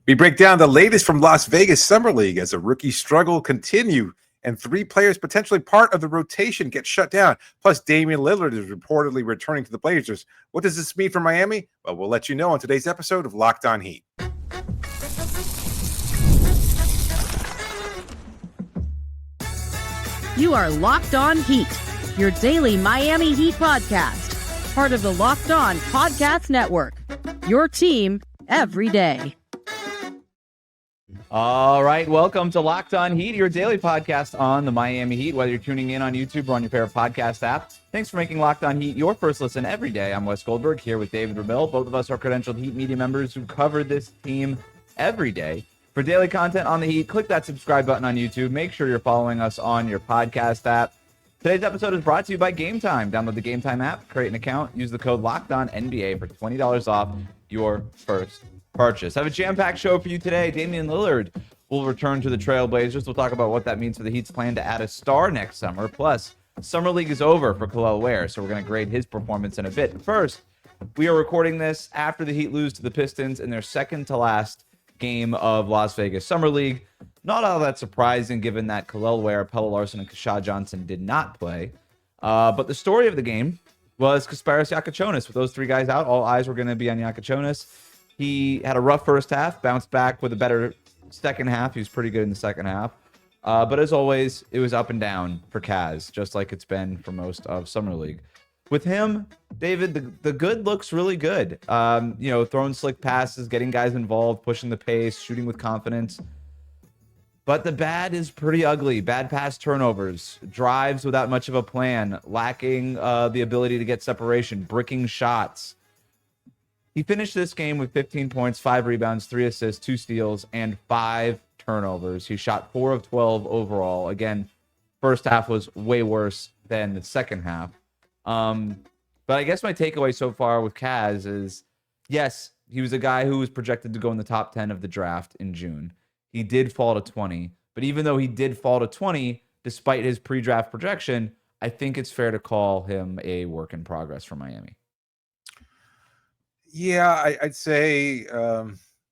We break down the latest from Las Vegas Summer League as a rookie struggle continue and 3 players potentially part of the rotation get shut down. Plus, Damian Lillard is reportedly returning to the Blazers. What does this mean for Miami? Well, we'll let you know on today's episode of Locked On Heat. You are Locked On Heat, your daily Miami Heat podcast, part of the Locked On Podcast Network, your team every day. All right, welcome to Locked On Heat, your daily podcast on the Miami Heat, whether you're tuning in on YouTube or on your favorite podcast app. Thanks for making Locked On Heat your first listen every day. I'm Wes Goldberg here with David Ramil. Both of us are credentialed Heat media members who cover this team every day. For daily content on the Heat, click that subscribe button on YouTube. Make sure you're following us on your podcast app. Today's episode is brought to you by Game Time. Download the Game Time app, create an account, use the code LOCKEDONNBA for $20 off your first purchase. I have a jam-packed show for you today. Damian Lillard will return to the Trailblazers. We'll talk about what that means for the Heat's plan to add a star next summer. Plus, Summer League is over for Kel'el Ware, so we're going to grade his performance in a bit. First, we are recording this after the Heat lose to the Pistons in their second-to-last game of Las Vegas Summer League. Not all that surprising given that Kel'el Ware, Pelle, Larsson, and Kasparus Jakucionis did not play. But the story of the game was Kasparus Jakucionis. With those 3 guys out, all eyes were going to be on Jakucionis. He had a rough first half, bounced back with a better second half. He was pretty good in the second half. But as always, it was up and down for Kaz, just like it's been for most of Summer League. With him, David, the good looks really good. Throwing slick passes, getting guys involved, pushing the pace, shooting with confidence. But the bad is pretty ugly. Bad pass turnovers, drives without much of a plan, lacking the ability to get separation, bricking shots. He finished this game with 15 points, 5 rebounds, 3 assists, 2 steals, and 5 turnovers. He shot 4 of 12 overall. Again, first half was way worse than the second half. But I guess my takeaway so far with Kaz is, yes, he was a guy who was projected to go in the top 10 of the draft in June. He did fall to 20. But even though he did fall to 20, despite his pre-draft projection, I think it's fair to call him a work in progress for Miami. Yeah, I'd say,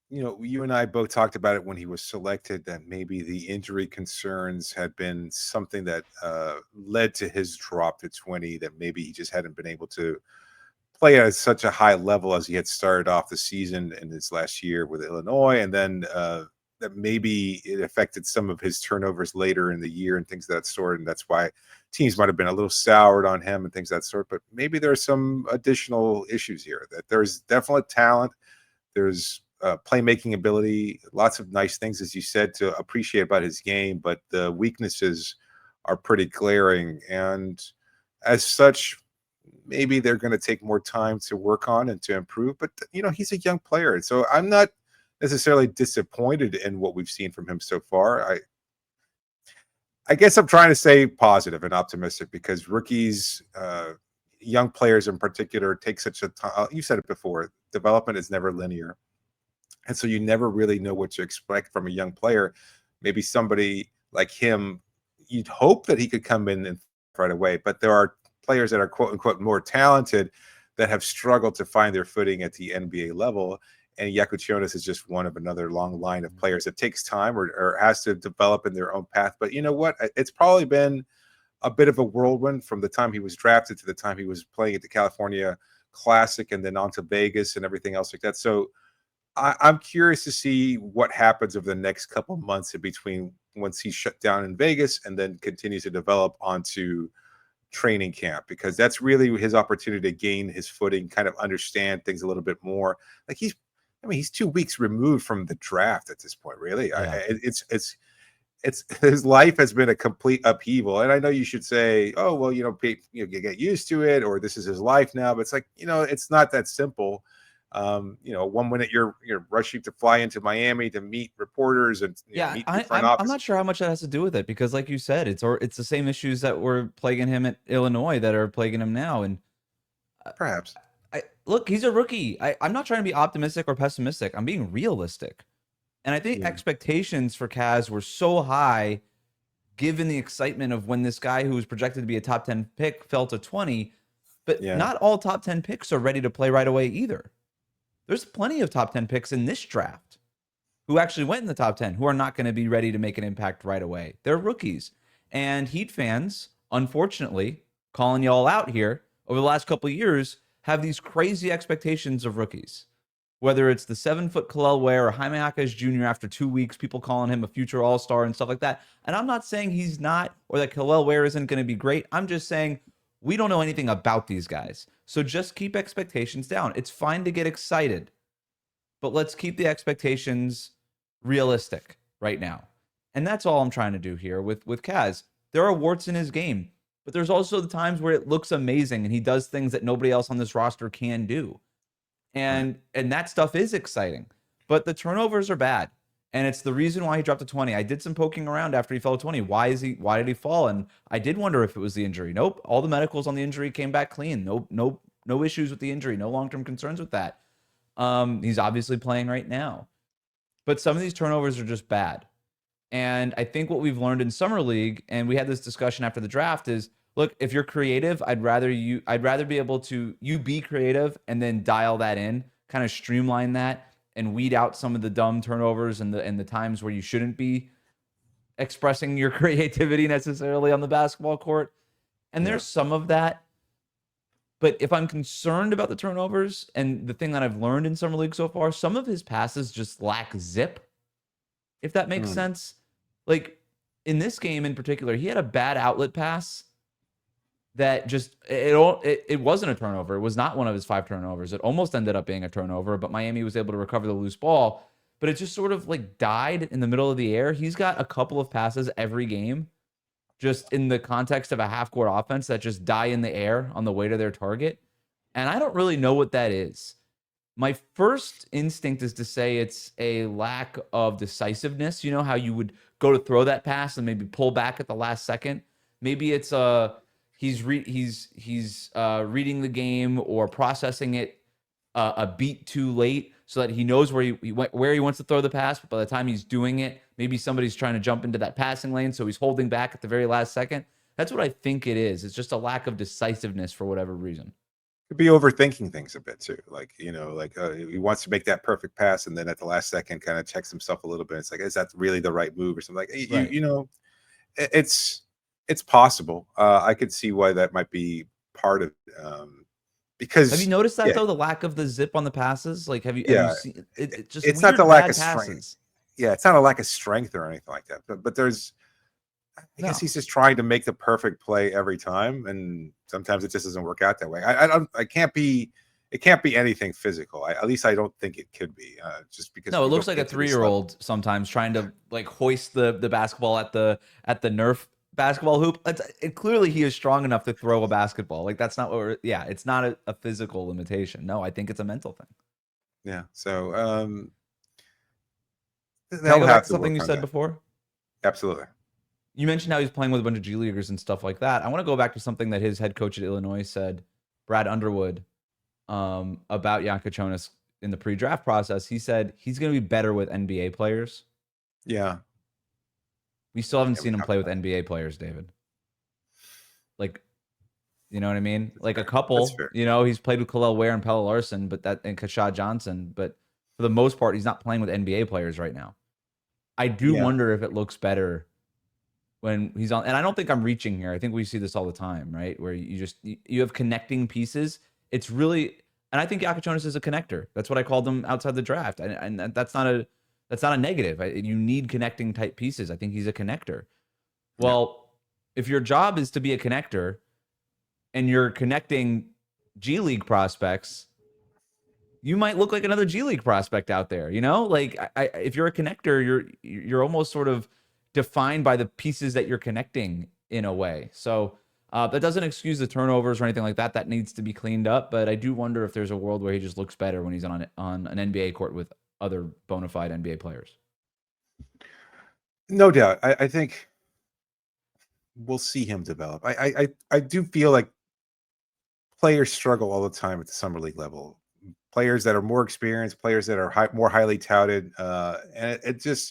you and I both talked about it when he was selected, that maybe the injury concerns had been something that led to his drop to 20, that maybe he just hadn't been able to play at such a high level as he had started off the season in his last year with Illinois. And then that maybe it affected some of his turnovers later in the year and things of that sort. And that's why teams might have been a little soured on him and things of that sort. But maybe there's some additional issues here, that there's definite talent. There's playmaking ability, lots of nice things, as you said, to appreciate about his game. But the weaknesses are pretty glaring. And as such, maybe they're going to take more time to work on and to improve. But, he's a young player. So I'm not necessarily disappointed in what we've seen from him so far. I guess I'm trying to stay positive and optimistic, because rookies, young players in particular, take such a time. You said it before, development is never linear. And so you never really know what to expect from a young player. Maybe somebody like him, you'd hope that he could come in right away. But there are players that are quote unquote more talented that have struggled to find their footing at the NBA level. And Jakucionis is just one of another long line of players that takes time or has to develop in their own path. But you know what? It's probably been a bit of a whirlwind from the time he was drafted to the time he was playing at the California Classic and then on to Vegas and everything else like that. So I'm curious to see what happens over the next couple of months in between once he's shut down in Vegas and then continues to develop onto training camp, because that's really his opportunity to gain his footing, kind of understand things a little bit more. Like he's 2 weeks removed from the draft at this point, really. Yeah. It's his life has been a complete upheaval. And I know you should say, oh, well, you get used to it, or this is his life now. But it's like, it's not that simple. 1 minute you're rushing to fly into Miami to meet reporters and meet the front office. I'm not sure how much that has to do with it, because like you said, it's the same issues that were plaguing him at Illinois that are plaguing him now. And perhaps. Look, he's a rookie. I'm not trying to be optimistic or pessimistic. I'm being realistic. And I think expectations for Kaz were so high, given the excitement of when this guy who was projected to be a top 10 pick fell to 20. But not all top 10 picks are ready to play right away either. There's plenty of top 10 picks in this draft. who actually went in the top 10 who are not going to be ready to make an impact right away. They're rookies. And Heat fans, unfortunately, calling y'all out here over the last couple of years, have these crazy expectations of rookies. Whether it's the 7-foot Kel'el Ware or Jaime Jaquez Jr. after 2 weeks, people calling him a future all-star and stuff like that. And I'm not saying he's not, or that Kel'el Ware isn't going to be great. I'm just saying we don't know anything about these guys. So just keep expectations down. It's fine to get excited, but let's keep the expectations realistic right now. And that's all I'm trying to do here with Kaz. There are warts in his game, but there's also the times where it looks amazing and he does things that nobody else on this roster can do. And that stuff is exciting, but the turnovers are bad. And it's the reason why he dropped to 20. I did some poking around after he fell to 20. Why did he fall? And I did wonder if it was the injury. Nope. All the medicals on the injury came back clean. No issues with the injury. No long-term concerns with that. He's obviously playing right now, but some of these turnovers are just bad. And I think what we've learned in Summer League, and we had this discussion after the draft, is look, if you're creative, I'd rather be able to be creative and then dial that in, kind of streamline that and weed out some of the dumb turnovers and the times where you shouldn't be expressing your creativity necessarily on the basketball court. And there's some of that. But if I'm concerned about the turnovers and the thing that I've learned in Summer League so far, some of his passes just lack zip, if that makes sense. Like in this game in particular, he had a bad outlet pass that just, it wasn't a turnover. It was not one of his 5 turnovers. It almost ended up being a turnover, but Miami was able to recover the loose ball. But it just sort of like died in the middle of the air. He's got a couple of passes every game, just in the context of a half-court offense, that just die in the air on the way to their target. And I don't really know what that is. My first instinct is to say it's a lack of decisiveness. You know how you would go to throw that pass and maybe pull back at the last second? Maybe it's he's reading the game or processing it a beat too late so that he knows where he wants to throw the pass, but by the time he's doing it, maybe somebody's trying to jump into that passing lane, so he's holding back at the very last second. That's what I think it is. It's just a lack of decisiveness for whatever reason. Could be overthinking things a bit too. Like, he wants to make that perfect pass, and then at the last second kind of checks himself a little bit. It's like, is that really the right move or something? Like, Right. It's possible. I could see why that might be part of because have you noticed that though, the lack of the zip on the passes? Like, have you seen it? Just it's weird, not the lack of passes. strength. Yeah, it's not a lack of strength or anything like that. But there's, I guess he's just trying to make the perfect play every time, and sometimes it just doesn't work out that way. It can't be anything physical. At least I don't think it could be. Just because it looks like a 3-year-old sometimes trying to like hoist the basketball at the Nerf basketball hoop. Clearly he is strong enough to throw a basketball. Like that's not what it's not a physical limitation. No, I think it's a mental thing. Yeah. So can I go back to something you said before? Absolutely. You mentioned how he's playing with a bunch of G Leaguers and stuff like that. I want to go back to something that his head coach at Illinois said, Brad Underwood, about Jakucionis in the pre-draft process. He said he's going to be better with NBA players. Yeah. We still haven't seen him play with NBA players, David. Like, you know what I mean? Like a couple, he's played with Kel'el Ware and Pelle Larsson, and Kasha Johnson, but for the most part, he's not playing with NBA players right now. I do wonder if it looks better when he's on, and I don't think I'm reaching here. I think we see this all the time, right? Where you have connecting pieces. It's really, and I think Jakucionis is a connector. That's what I called him outside the draft, and that's not a negative. You need connecting type pieces. I think he's a connector. Well, if your job is to be a connector, and you're connecting G League prospects, you might look like another G League prospect out there. Like if you're a connector, you're almost sort of defined by the pieces that you're connecting in a way. So that doesn't excuse the turnovers or anything like that. That needs to be cleaned up. But I do wonder if there's a world where he just looks better when he's on an NBA court with other bona fide NBA players. No doubt. I think we'll see him develop. I do feel like players struggle all the time at the summer league level. Players that are more experienced, players that are more highly touted, and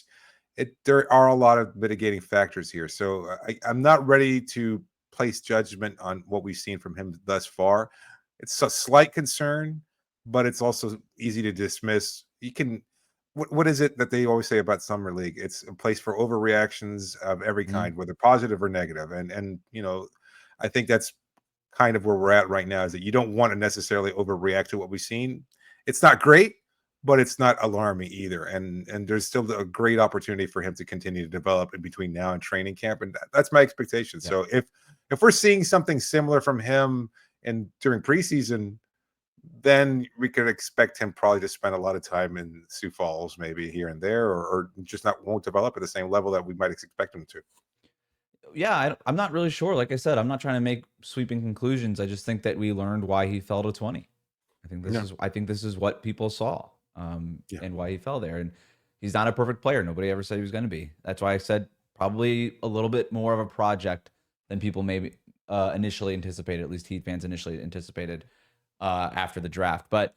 there are a lot of mitigating factors here. So I'm not ready to place judgment on what we've seen from him thus far. It's a slight concern, but it's also easy to dismiss. what is it that they always say about summer league? It's a place for overreactions of every Mhm. kind, whether positive or negative. And I think that's kind of where we're at right now, is that you don't want to necessarily overreact to what we've seen. It's not great, but it's not alarming either. And there's still a great opportunity for him to continue to develop in between now and training camp. And that's my expectation. Yeah. So if we're seeing something similar from him and during preseason, then we could expect him probably to spend a lot of time in Sioux Falls, maybe here and there, or just won't develop at the same level that we might expect him to. Yeah, I'm not really sure. Like I said, I'm not trying to make sweeping conclusions. I just think that we learned why he fell to 20. Yeah. I think this is what people saw, Yeah. and why he fell there. And he's not a perfect player. Nobody ever said he was going to be. That's why I said probably a little bit more of a project than people maybe initially anticipated. At least Heat fans initially anticipated after the draft. But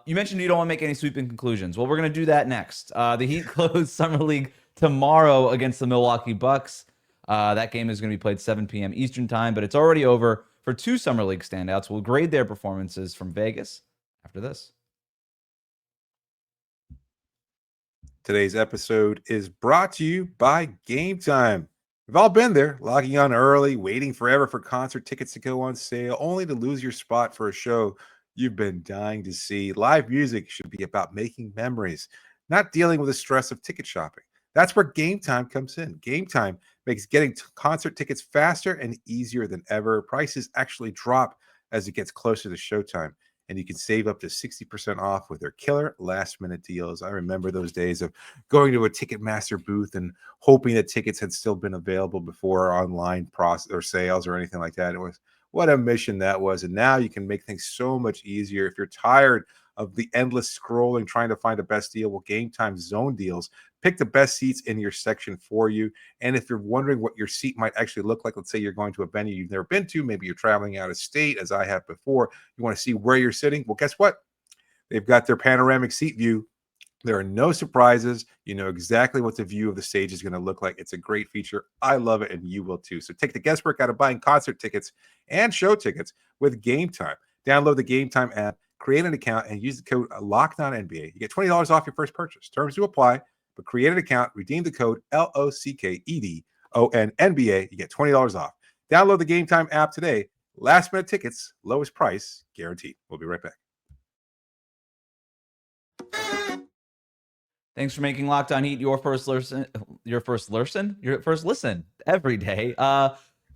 you mentioned you don't want to make any sweeping conclusions. Well, we're going to do that next. The Heat close summer league tomorrow against the Milwaukee Bucks. That game is going to be played 7 p.m. Eastern time, but it's already over for two summer league standouts. We'll grade their performances from Vegas after this. Today's episode is brought to you by Game Time. We've all been there, logging on early, waiting forever for concert tickets to go on sale, only to lose your spot for a show you've been dying to see. Live music should be about making memories, not dealing with the stress of ticket shopping. That's where Game Time comes in. Game Time makes getting concert tickets faster and easier than ever. Prices actually drop as it gets closer to showtime, and you can save up to 60% off with their killer last-minute deals. I remember those days of going to a Ticketmaster booth and hoping that tickets had still been available before online process or sales or anything like that. It was what a mission that was. And now you can make things so much easier. If you're tired of the endless scrolling trying to find the best deal, well, Game Time Zone Deals pick the best seats in your section for you. And if you're wondering what your seat might actually look like, let's say you're going to a venue you've never been to, maybe you're traveling out of state, as I have before, you want to see where you're sitting, well, guess what? They've got their panoramic seat view. There are no surprises. You know exactly what the view of the stage is going to look like. It's a great feature. I love it, and you will too. So take the guesswork out of buying concert tickets and show tickets with Game Time. Download the Game Time app, create an account, and use the code LOCKEDONNBA. You get $20 off your first purchase. Terms do apply, but create an account, redeem the code LOCKEDONNBA. You get $20 off. Download the Game Time app today. Last minute tickets, lowest price guaranteed. We'll be right back. Thanks for making Locked On Heat your first listen every day.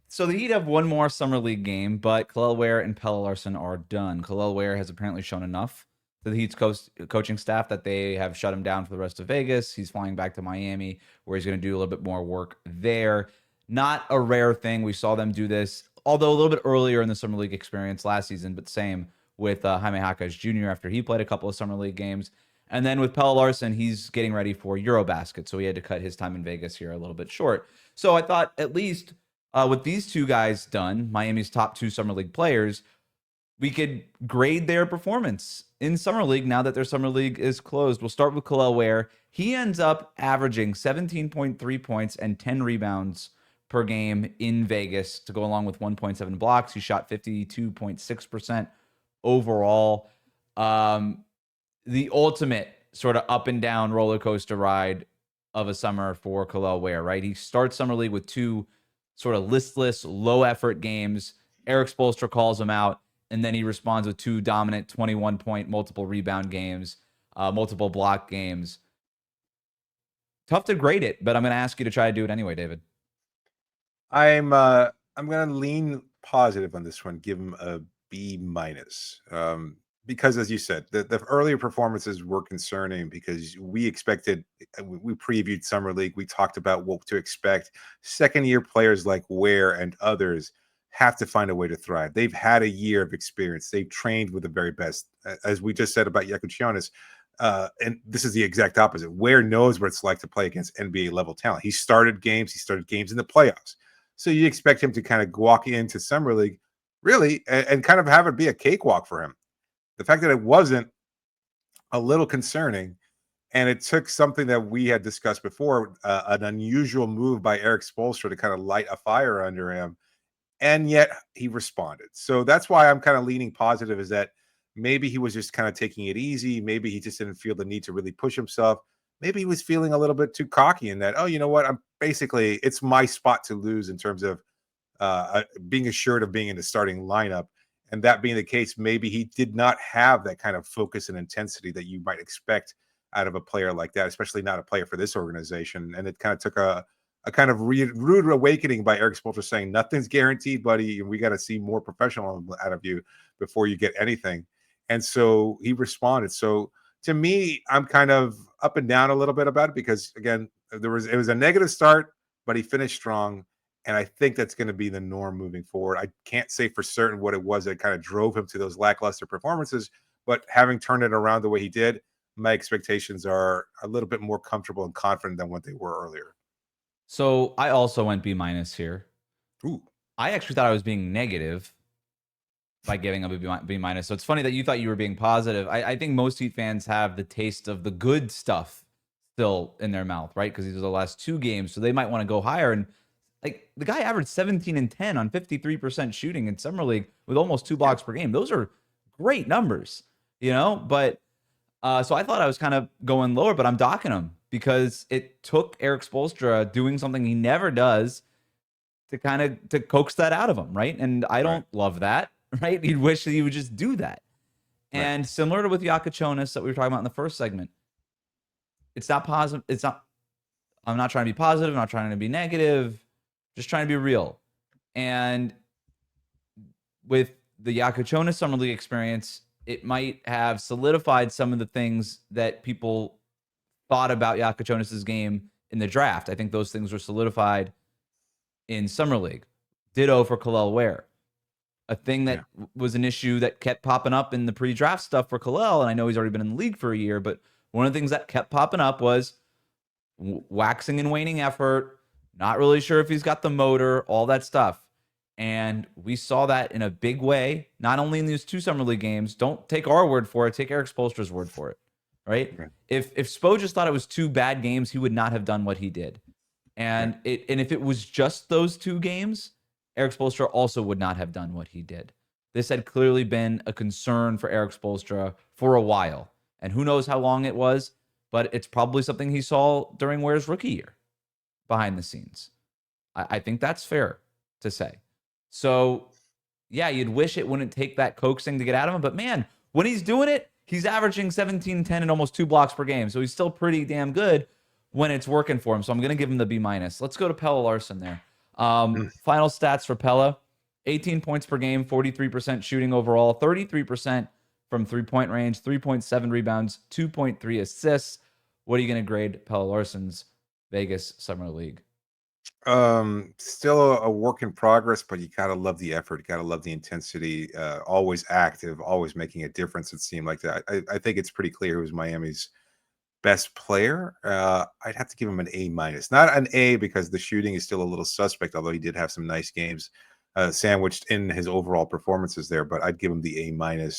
So the Heat have one more summer league game, but Kel'el Ware and Pelle Larsson are done. Kel'el Ware has apparently shown enough to the Heat's coaching staff that they have shut him down for the rest of Vegas. He's flying back to Miami, where he's going to do a little bit more work there. Not a rare thing. We saw them do this, although a little bit earlier in the summer league experience last season, but same with Jaime Jaquez Jr. after he played a couple of summer league games. And then with Pelle Larsson, he's getting ready for Eurobasket, so he had to cut his time in Vegas here a little bit short. So I thought at least with these two guys done, Miami's top two summer league players, we could grade their performance in summer league now that their summer league is closed. We'll start with Kel'el Ware. He ends up averaging 17.3 points and 10 rebounds per game in Vegas to go along with 1.7 blocks. He shot 52.6% overall. The ultimate sort of up and down roller coaster ride of a summer for Kel'el Ware, right? He starts summer league with two sort of listless, low effort games. Eric Spoelstra calls him out, and then he responds with two dominant 21-point, multiple rebound games, multiple block games. Tough to grade it, but I'm going to ask you to try to do it anyway, David. I'm going to lean positive on this one. Give him a B minus. Because, as you said, the earlier performances were concerning because we previewed Summer League. We talked about what to expect. Second-year players like Ware and others have to find a way to thrive. They've had a year of experience. They've trained with the very best. As we just said about Jakucionis, and this is the exact opposite. Ware knows what it's like to play against NBA-level talent. He started games in the playoffs. So you expect him to kind of walk into Summer League, really, and kind of have it be a cakewalk for him. The fact that it wasn't a little concerning, and it took something that we had discussed before, an unusual move by Eric Spoelstra to kind of light a fire under him, and yet he responded. So that's why I'm kind of leaning positive, is that Maybe he was just kind of taking it easy. Maybe he just didn't feel the need to really push himself. Maybe he was feeling a little bit too cocky in that, oh, you know what? It's my spot to lose in terms of being assured of being in the starting lineup. And that being the case, maybe he did not have that kind of focus and intensity that you might expect out of a player like that, especially not a player for this organization. And it kind of took a kind of rude awakening by Eric Spoelstra saying, nothing's guaranteed, buddy. And we got to see more professional out of you before you get anything. And so he responded. So to me, I'm kind of up and down a little bit about it because, again, it was a negative start, but he finished strong. And I think that's going to be the norm moving forward. I can't say for certain what it was that kind of drove him to those lackluster performances, but having turned it around the way he did, my expectations are a little bit more comfortable and confident than what they were earlier. So I also went B- here. Ooh. I actually thought I was being negative by giving him a B-. So it's funny that you thought you were being positive. I think most Heat fans have the taste of the good stuff still in their mouth, right? Because these are the last 2 games, so they might want to go higher. And like the guy averaged 17 and 10 on 53% shooting in Summer League with almost 2 blocks per game. Those are great numbers, But so I thought I was kind of going lower, but I'm docking him because it took Eric Spoelstra doing something he never does to coax that out of him, right? And I don't love that, right? You'd wish that he would just do that. Right. And similar to with Jakucionis that we were talking about in the first segment, it's not positive. I'm not trying to be positive. I'm not trying to be negative. Just trying to be real. And with the Jakucionis Summer League experience, it might have solidified some of the things that people thought about Jakucionis' game in the draft. I think those things were solidified in Summer League. Ditto for Kel'el Ware. A thing that was an issue that kept popping up in the pre-draft stuff for Kel'el, and I know he's already been in the league for a year, but one of the things that kept popping up was waxing and waning effort, not really sure if he's got the motor, all that stuff. And we saw that in a big way, not only in these 2 Summer League games. Don't take our word for it. Take Eric Spoelstra's word for it, right? If Spo just thought it was 2 bad games, he would not have done what he did. And if it was just those 2 games, Eric Spoelstra also would not have done what he did. This had clearly been a concern for Eric Spoelstra for a while. And who knows how long it was, but it's probably something he saw during Ware's rookie year behind the scenes. I think that's fair to say. So, yeah, you'd wish it wouldn't take that coaxing to get out of him. But, man, when he's doing it, he's averaging 17, 10, and almost 2 blocks per game. So he's still pretty damn good when it's working for him. So I'm going to give him the B-. Let's go to Pelle Larsson there. Final stats for Pelle. 18 points per game, 43% shooting overall, 33% from three-point range, 3.7 rebounds, 2.3 assists. What are you going to grade Pelle Larsson's Vegas Summer League? Still a work in progress, but you gotta love the effort, you gotta love the intensity, always active, always making a difference. It seemed like that. I think it's pretty clear who's Miami's best player. I'd have to give him an A-, not an A because the shooting is still a little suspect, although he did have some nice games sandwiched in his overall performances there. But I'd give him the A-,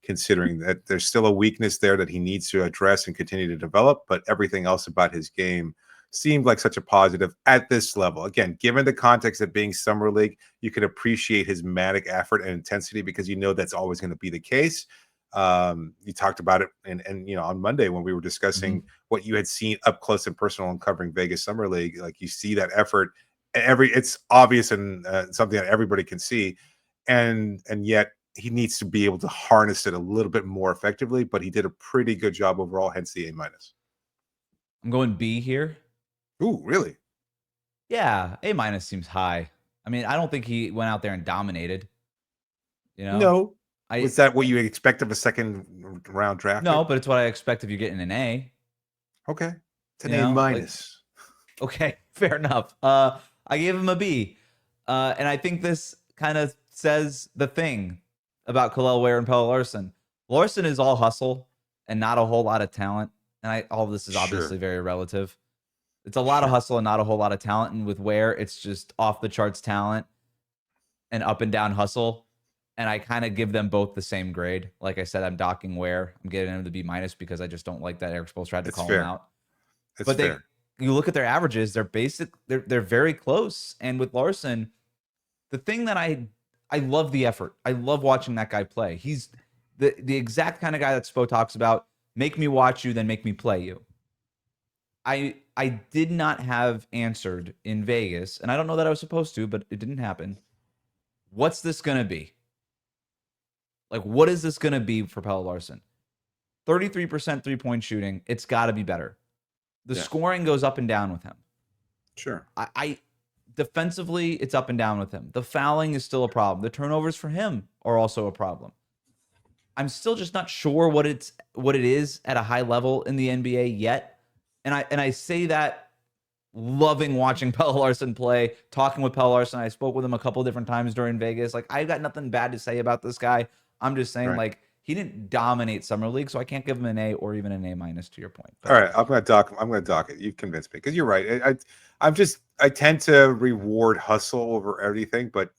considering that there's still a weakness there that he needs to address and continue to develop. But everything else about his game seemed like such a positive at this level. Again, given the context of being Summer League, you can appreciate his manic effort and intensity because you know that's always going to be the case. You talked about it and on Monday when we were discussing what you had seen up close and personal and covering Vegas Summer League. Like you see that effort, it's obvious and something that everybody can see, and yet he needs to be able to harness it a little bit more effectively. But he did a pretty good job overall, hence the A-. I'm going B here. Ooh, really? Yeah, A- seems high. I mean, I don't think he went out there and dominated. No. Was that what you expect of a second round draft? No, but it's what I expect if you're getting an A. Okay. It's an A-. Okay, fair enough. I gave him a B. And I think this kind of says the thing about Kel'el Ware and Pelle Larsson. Larsson is all hustle and not a whole lot of talent. And all of this is obviously very relative. It's a lot of hustle and not a whole lot of talent. And with Ware, it's just off the charts talent and up and down hustle. And I kind of give them both the same grade. Like I said, I'm docking Ware. I'm getting him the B- because I just don't like that Eric Spoelstra had to call him out. But you look at their averages, they're very close. And with Larsson, the thing that I love the effort. I love watching that guy play. He's the exact kind of guy that Spo talks about. Make me watch you, then make me play you. I did not have answered in Vegas, and I don't know that I was supposed to, but it didn't happen. What's this going to be? Like, what is this going to be for Pelle Larsson? 33% three-point shooting. It's got to be better. The scoring goes up and down with him. Sure. I defensively, it's up and down with him. The fouling is still a problem. The turnovers for him are also a problem. I'm still just not sure what it is at a high level in the NBA yet. And I say that loving watching Pelle Larsson play, talking with Pelle Larsson. I spoke with him a couple of different times during Vegas. Like, I got nothing bad to say about this guy. I'm just saying, like, he didn't dominate Summer League, so I can't give him an A or even an A- to your point. But, all right, I'm going to dock it. You've convinced me, because you're right. I tend to reward hustle over everything, but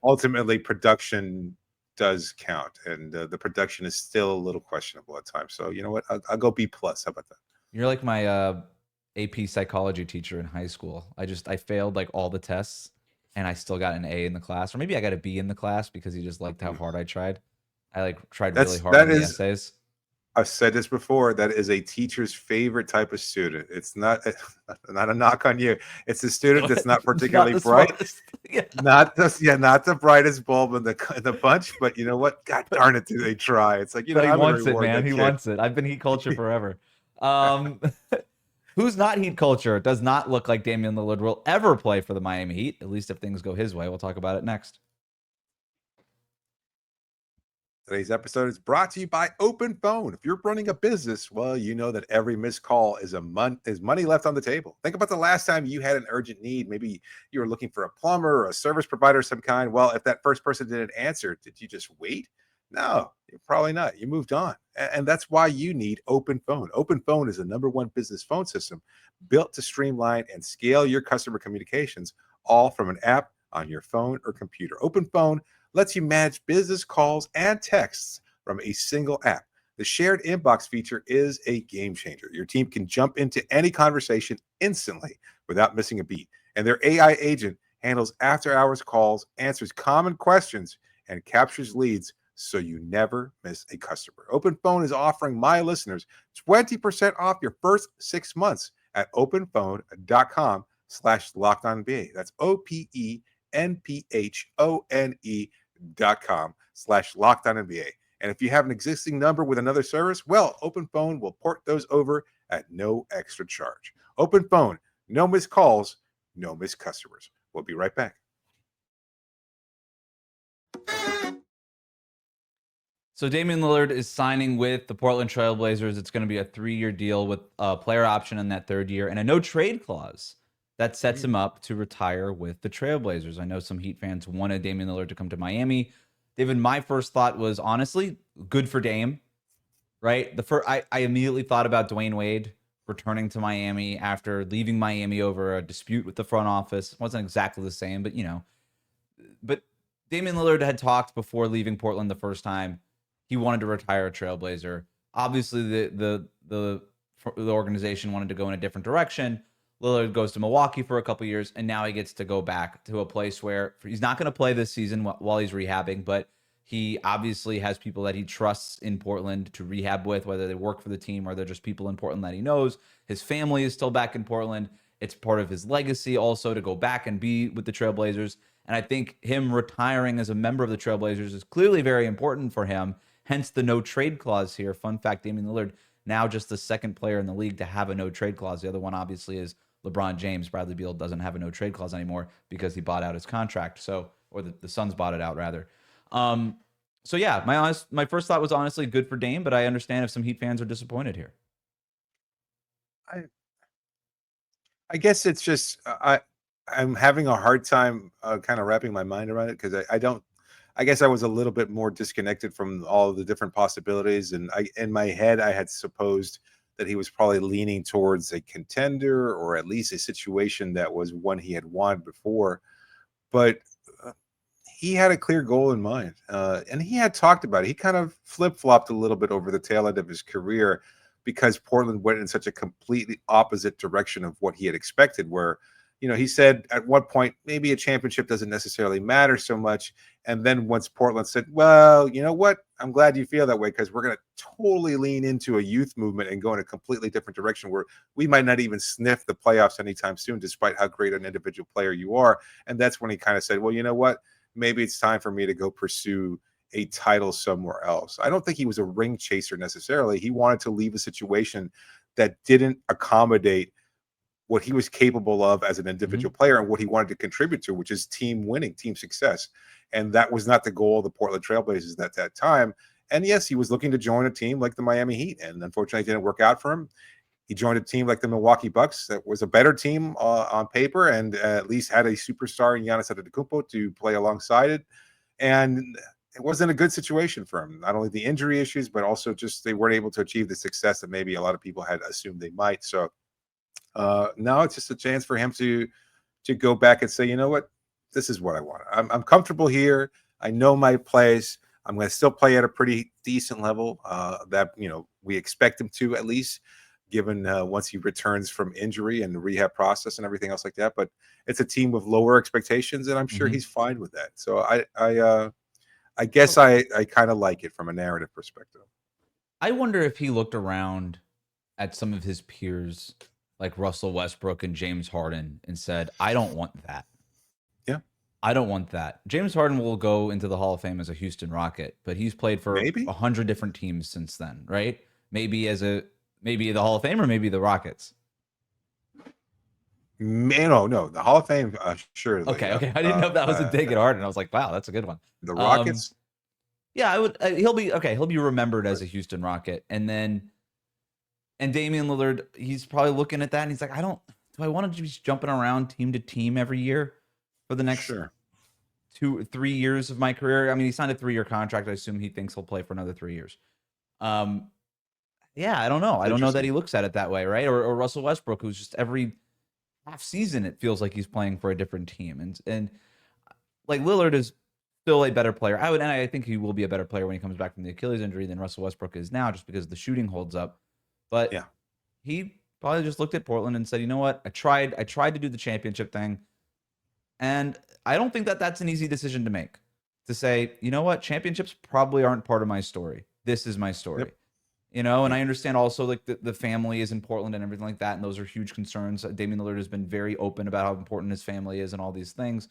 ultimately production does count, and the production is still a little questionable at times. So you know what? I'll go B+. How about that? You're like my AP psychology teacher in high school. I failed like all the tests, and I still got an A in the class, or maybe I got a B in the class because he just liked how hard I tried. I like tried really hard on the essays. I've said this before. That is a teacher's favorite type of student. It's not a knock on you. It's a student that's not particularly not bright, not the brightest bulb in the bunch. But you know what? God darn it, do they try? It's like, you know, he wants it, man. He wants it. I've been heat culture forever. Who's not heat culture? Does not look like Damian Lillard will ever play for the Miami Heat, at least if things go his way. We'll talk about it next. Today's episode is brought to you by Open Phone. If you're running a business, well, you know that every missed call is money left on the table. Think about the last time you had an urgent need. Maybe you were looking for a plumber or a service provider of some kind. Well, if that first person didn't answer, did you just wait? No, probably not. You moved on. And that's why you need Open Phone. Open Phone is the #1 business phone system built to streamline and scale your customer communications, all from an app on your phone or computer. Open Phone lets you manage business calls and texts from a single app. The shared inbox feature is a game changer. Your team can jump into any conversation instantly without missing a beat. And their AI agent handles after-hours calls, answers common questions, and captures leads so you never miss a customer. Open Phone is offering my listeners 20% off your first 6 months at openphone.com/LockedOnNBA. That's OPENPHONE.com/LockedOnNBA. And if you have an existing number with another service, well, Open Phone will port those over at no extra charge. Open Phone, no missed calls, no missed customers. We'll be right back. So Damian Lillard is signing with the Portland Trail Blazers. It's going to be a 3-year deal with a player option in that 3rd year and a no trade clause that sets him up to retire with the Trailblazers. I know some Heat fans wanted Damian Lillard to come to Miami. David, my first thought was honestly good for Dame, right? I immediately thought about Dwayne Wade returning to Miami after leaving Miami over a dispute with the front office. It wasn't exactly the same, but you know. But Damian Lillard had talked before leaving Portland the first time. He wanted to retire a Trailblazer. Obviously, the organization wanted to go in a different direction. Lillard goes to Milwaukee for a couple years, and now he gets to go back to a place where he's not going to play this season while he's rehabbing, but he obviously has people that he trusts in Portland to rehab with, whether they work for the team or they're just people in Portland that he knows. His family is still back in Portland. It's part of his legacy also to go back and be with the Trailblazers. And I think him retiring as a member of the Trailblazers is clearly very important for him. Hence the no trade clause here. Fun fact, Damian Lillard, now just the 2nd player in the league to have a no trade clause. The other one obviously is LeBron James. Bradley Beal doesn't have a no trade clause anymore because he bought out his contract. So, or the Suns bought it out rather. So yeah, my first thought was honestly good for Dame, but I understand if some Heat fans are disappointed here. I guess it's just I'm having a hard time kind of wrapping my mind around it, because I guess I was a little bit more disconnected from all of the different possibilities, and in my head I had supposed that he was probably leaning towards a contender, or at least a situation that was one he had won before. But he had a clear goal in mind, and he had talked about it. He kind of flip-flopped a little bit over the tail end of his career, because Portland went in such a completely opposite direction of what he had expected, where he said at one point, maybe a championship doesn't necessarily matter so much. And then once Portland said, well, you know what? I'm glad you feel that way, because we're going to totally lean into a youth movement and go in a completely different direction where we might not even sniff the playoffs anytime soon, despite how great an individual player you are. And that's when he kind of said, well, you know what? Maybe it's time for me to go pursue a title somewhere else. I don't think he was a ring chaser necessarily. He wanted to leave a situation that didn't accommodate what he was capable of as an individual player and what he wanted to contribute to, which is team winning, team success. And that was not the goal of the Portland Trailblazers at that time. And yes, he was looking to join a team like the Miami Heat, and unfortunately it didn't work out for him. He joined a team like the Milwaukee Bucks that was a better team on paper, and at least had a superstar in Giannis Antetokounmpo to play alongside it. And it wasn't a good situation for him. Not only the injury issues, but also just they weren't able to achieve the success that maybe a lot of people had assumed they might. So now it's just a chance for him to go back and say, you know what, this is what I want. I'm comfortable here. I know my place. I'm going to still play at a pretty decent level that we expect him to, at least, given once he returns from injury and the rehab process and everything else like that. But it's a team with lower expectations, and I'm sure he's fine with that. So I guess I kind of like it from a narrative perspective. I wonder if he looked around at some of his peers like Russell Westbrook and James Harden and said, I don't want that. Yeah. I don't want that. James Harden will go into the Hall of Fame as a Houston Rocket, but he's played for 100 different teams since then, right? Maybe the Hall of Fame, or maybe the Rockets. No, the Hall of Fame, sure. Okay. I didn't know if that was a dig at Harden. I was like, wow, that's a good one. The Rockets? Yeah, I would. He'll be remembered as a Houston Rocket, and Damian Lillard, he's probably looking at that and he's like, do I want to be jumping around team to team every year for the next 2-3 years of my career? I mean, he signed a 3-year contract. I assume he thinks he'll play for another 3 years. Yeah, I don't know. I don't know that he looks at it that way, right? Or Russell Westbrook, who's just every half season, it feels like he's playing for a different team. And like Lillard is still a better player. I think he will be a better player when he comes back from the Achilles injury than Russell Westbrook is now, just because the shooting holds up. But he probably just looked at Portland and said, you know what? I tried to do the championship thing. And I don't think that that's an easy decision to make, to say, you know what? Championships probably aren't part of my story. This is my story. And I understand also like the family is in Portland and everything like that. And those are huge concerns. Damian Lillard has been very open about how important his family is and all these things.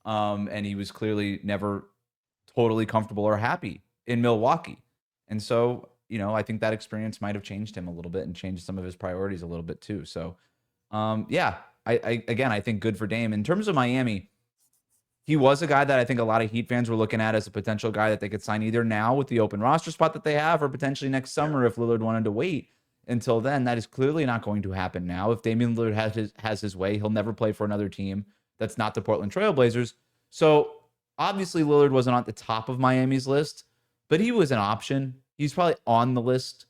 And he was clearly never totally comfortable or happy in Milwaukee. And so, I think that experience might have changed him a little bit and changed some of his priorities a little bit too. So, I think good for Dame. In terms of Miami, he was a guy that I think a lot of Heat fans were looking at as a potential guy that they could sign either now with the open roster spot that they have, or potentially next summer if Lillard wanted to wait until then. That is clearly not going to happen now. If Damian Lillard has his way, he'll never play for another team that's not the Portland Trailblazers. So obviously Lillard wasn't at the top of Miami's list, but he was an option. He's probably on the list.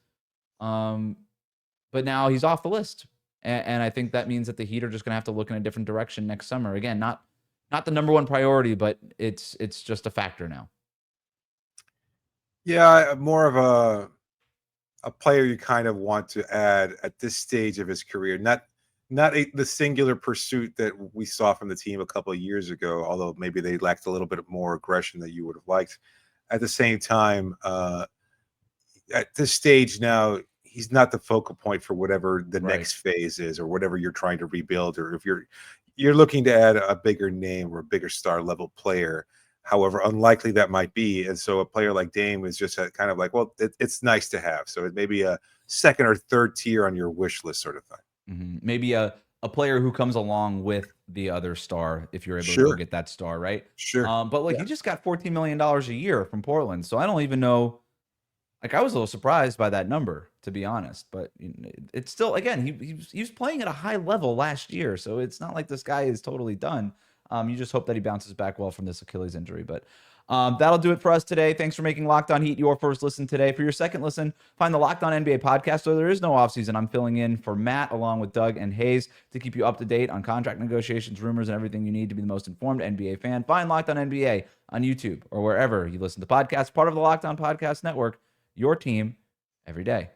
But now he's off the list. And I think that means that the Heat are just going to have to look in a different direction next summer. Again, not the number one priority, but it's just a factor now. Yeah, more of a player you kind of want to add at this stage of his career. Not the singular pursuit that we saw from the team a couple of years ago, although maybe they lacked a little bit more aggression that you would have liked. At the same time, at this stage now, he's not the focal point for whatever the next phase is, or whatever you're trying to rebuild, or if you're looking to add a bigger name or a bigger star level player, however unlikely that might be. And so a player like Dame is just kind of like, well, it's nice to have. So it may be a second or third tier on your wish list sort of thing. Maybe a player who comes along with the other star, if you're able to go get that star, right? Sure. But he just got $14 million a year from Portland. So I don't even know. Like, I was a little surprised by that number, to be honest. But it's still, again, he was playing at a high level last year. So it's not like this guy is totally done. You just hope that he bounces back well from this Achilles injury. But that'll do it for us today. Thanks for making Locked On Heat your first listen today. For your second listen, find the Locked On NBA podcast. So there is no offseason. I'm filling in for Matt along with Doug and Hayes to keep you up to date on contract negotiations, rumors, and everything you need to be the most informed NBA fan. Find Locked On NBA on YouTube or wherever you listen to podcasts. Part of the Locked On Podcast Network, your team every day.